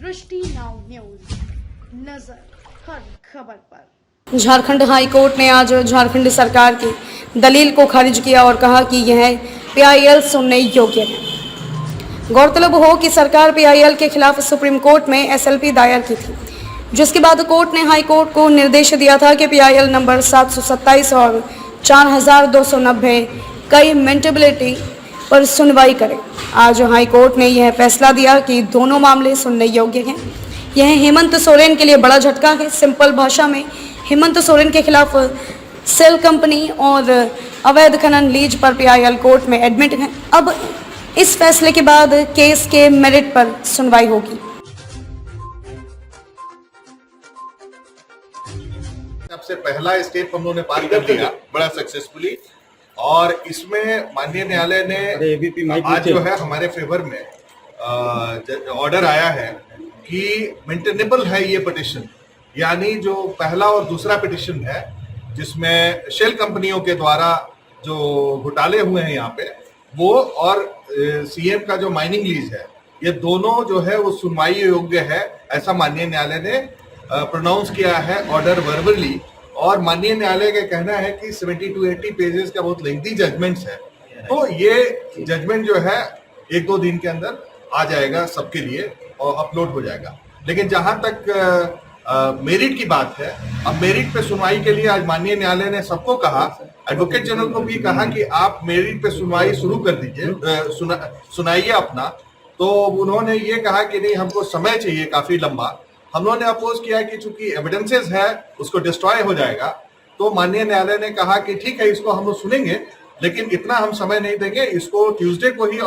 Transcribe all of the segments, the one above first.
दृष्टि now news, नजर हर खबर पर। झारखंड हाई कोर्ट ने आज झारखंड सरकार की दलील को खारिज किया और कहा कि यह पीआईएल सुनने योग्य है। गौरतलब हो कि सरकार पीआईएल के खिलाफ सुप्रीम कोर्ट में एसएलपी दायर की थी, जिसके बाद कोर्ट ने हाई कोर्ट को निर्देश दिया था कि पीआईएल नंबर 727 और 4290 कई मेंटेबिलिटी पर सुनवाई करे। आज हाई कोर्ट ने यह फैसला दिया कि दोनों मामले सुनने योग्य हैं। यह हेमंत सोरेन के लिए बड़ा झटका है। सिंपल भाषा में हेमंत सोरेन के खिलाफ सेल कंपनी और अवैध खनन लीज पर पीआईएल कोर्ट में एडमिट है। अब इस फैसले के बाद केस के मेरिट पर सुनवाई होगी। सबसे पहला स्टेप हम लोगों ने पार कर लिया बड़ा सक्सेसफुली, और इसमें माननीय न्यायालय ने आज जो है हमारे फेवर में ऑर्डर आया है कि मेंटेनेबल है ये पिटिशन, यानी जो पहला और दूसरा पिटिशन है जिसमें शेल कंपनियों के द्वारा जो घोटाले हुए हैं यहाँ पे वो, और सीएम का जो माइनिंग लीज है, ये दोनों जो है वो सुनवाई योग्य है, ऐसा माननीय न्यायालय ने प्रोनाउंस किया है ऑर्डर वर्बली। और माननीय न्यायालय का कहना है कि 70 to 80 पेजेस का बहुत लेंथी जजमेंट्स है, तो ये जजमेंट जो है 1-2 दिन के अंदर आ जाएगा सबके लिए और अपलोड हो जाएगा। लेकिन जहां तक मेरिट की बात है, अब मेरिट पे सुनवाई के लिए आज माननीय न्यायालय ने सबको कहा, एडवोकेट जनरल को भी कहा कि आप मेरिट पे सुनवाई शुरू कर दीजिए, सुनाइए अपना। तो उन्होंने ये कहा कि नहीं, हमको समय चाहिए काफी लंबा। हम लोगों ने अपोज किया कि चूंकि एविडेंसेस है उसको डिस्ट्रॉय हो जाएगा, तो माननीय न्यायालय ने कहा कि ठीक है, इसको हम लोग सुनेंगे, लेकिन इतना हम समय नहीं देंगे। इसको ट्यूसडे को ही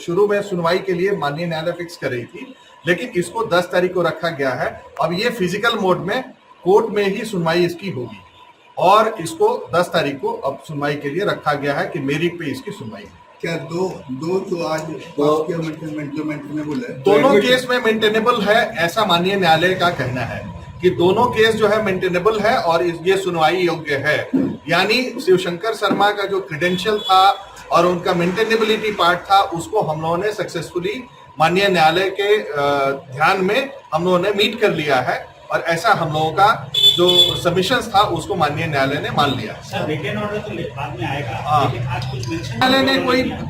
शुरू में सुनवाई के लिए माननीय न्यायालय फिक्स कर रही थी, लेकिन इसको 10 तारीख को रखा गया है। अब ये फिजिकल मोड में कोर्ट में ही सुनवाई इसकी होगी, और इसको 10 तारीख को अब सुनवाई के लिए रखा गया है कि मेरिट पे इसकी सुनवाई है। क्या दो तो आज मेंटेनेबल है, दोनों केस में मेंटेनेबल है, ऐसा माननीय न्यायालय का कहना है कि दोनों केस जो है मेंटेनेबल है और ये सुनवाई योग्य है। यानी शिवशंकर शर्मा का जो क्रेडेंशियल था और उनका मेंटेनेबिलिटी पार्ट था, उसको हम लोगों ने सक्सेसफुली माननीय न्यायालय के ध्यान में हम लोगों ने मीट कर लिया है, और ऐसा हम लोगों का जो सबमिशंस था उसको माननीय न्यायालय ने मान लिया। सर, रिटन ऑर्डर तो बाद में आएगा, लेकिन आज कुछ मेंशन न्यायालय ने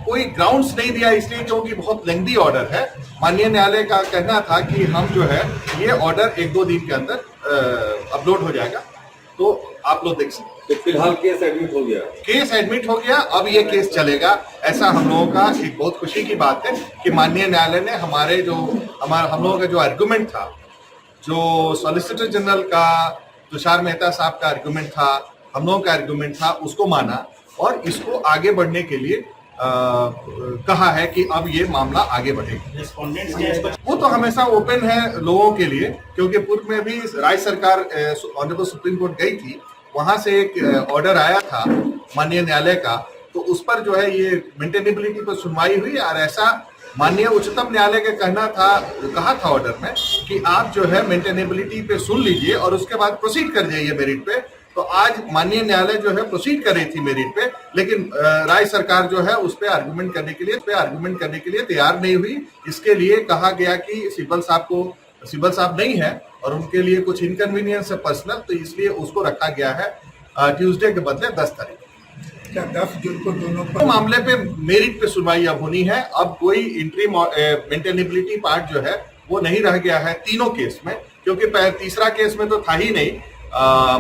कोई ग्राउंड्स नहीं दिया, इसलिए क्योंकि बहुत लेंथी ऑर्डर है। माननीय न्यायालय का कहना था कि हम जो है ये ऑर्डर 1-2 दिन के अंदर अपलोड हो जाएगा, तो आप लोग देख सकते। तो फिलहाल केस एडमिट हो गया, अब ये केस चलेगा। ऐसा हम लोगों का एक बहुत खुशी की बात है कि माननीय न्यायालय ने हम लोगों का जो आर्गुमेंट था, जो सॉलिसिटर जनरल का तुषार मेहता साहब का आर्गुमेंट था, हम लोगों का आर्गुमेंट था, उसको माना और इसको आगे बढ़ने के लिए कहा है कि अब ये मामला आगे बढ़ेगा। वो तो हमेशा ओपन है लोगों के लिए, क्योंकि पूर्व में भी राज्य सरकार ऑनरेबल सुप्रीम कोर्ट गई थी, वहां से एक ऑर्डर आया था माननीय न्यायालय का, तो उस पर जो है ये मेंटेनेबिलिटी पर सुनवाई हुई। और ऐसा माननीय उच्चतम न्यायालय का कहा था ऑर्डर में कि आप जो है मेंटेनेबिलिटी पे सुन लीजिए और उसके बाद प्रोसीड कर जाइए मेरिट पे। तो आज माननीय न्यायालय जो है प्रोसीड कर रही थी मेरिट पे, लेकिन राज्य सरकार जो है उस पे आर्गुमेंट करने के लिए तैयार नहीं हुई। इसके लिए कहा गया कि सिब्बल साहब नहीं है और उनके लिए कुछ इनकन्वीनियंस है पर्सनल, तो इसलिए उसको रखा गया है ट्यूसडे के बदले 10 तारीख। क्या 10 जून को दोनों तो मामले पे मेरिट पे सुनवाई अब होनी है। अब कोई इंट्रीम मेंटेनेबिलिटी पार्ट जो है वो नहीं रह गया है तीनों केस में, क्योंकि तीसरा केस में तो था ही नहीं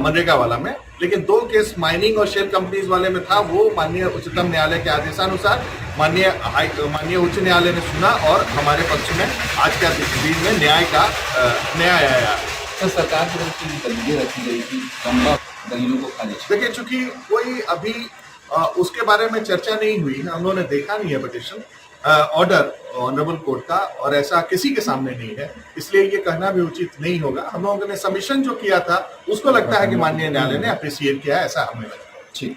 मनरेगा वाला में, लेकिन 2 केस माइनिंग और शेल कंपनीज वाले में था। वो माननीय उच्चतम न्यायालय के आदेशानुसार माननीय उच्च न्यायालय ने सुना और हमारे पक्ष में आज के दिन में न्याय आया। तो सरकार की तरफ से दलीलें रखी गई थी, दलीलों को खारिज। देखिए, चूंकि कोई अभी उसके बारे में चर्चा नहीं हुई है, हम लोगों ने देखा नहीं है पिटिशन ऑर्डर ऑनरेबल कोर्ट का, और ऐसा किसी के सामने नहीं है, इसलिए ये कहना भी उचित नहीं होगा। हम लोगों ने सबमिशन जो किया था उसको लगता है कि माननीय न्यायालय ने अप्रिशिएट किया है, ऐसा हमें लगता है। ठीक।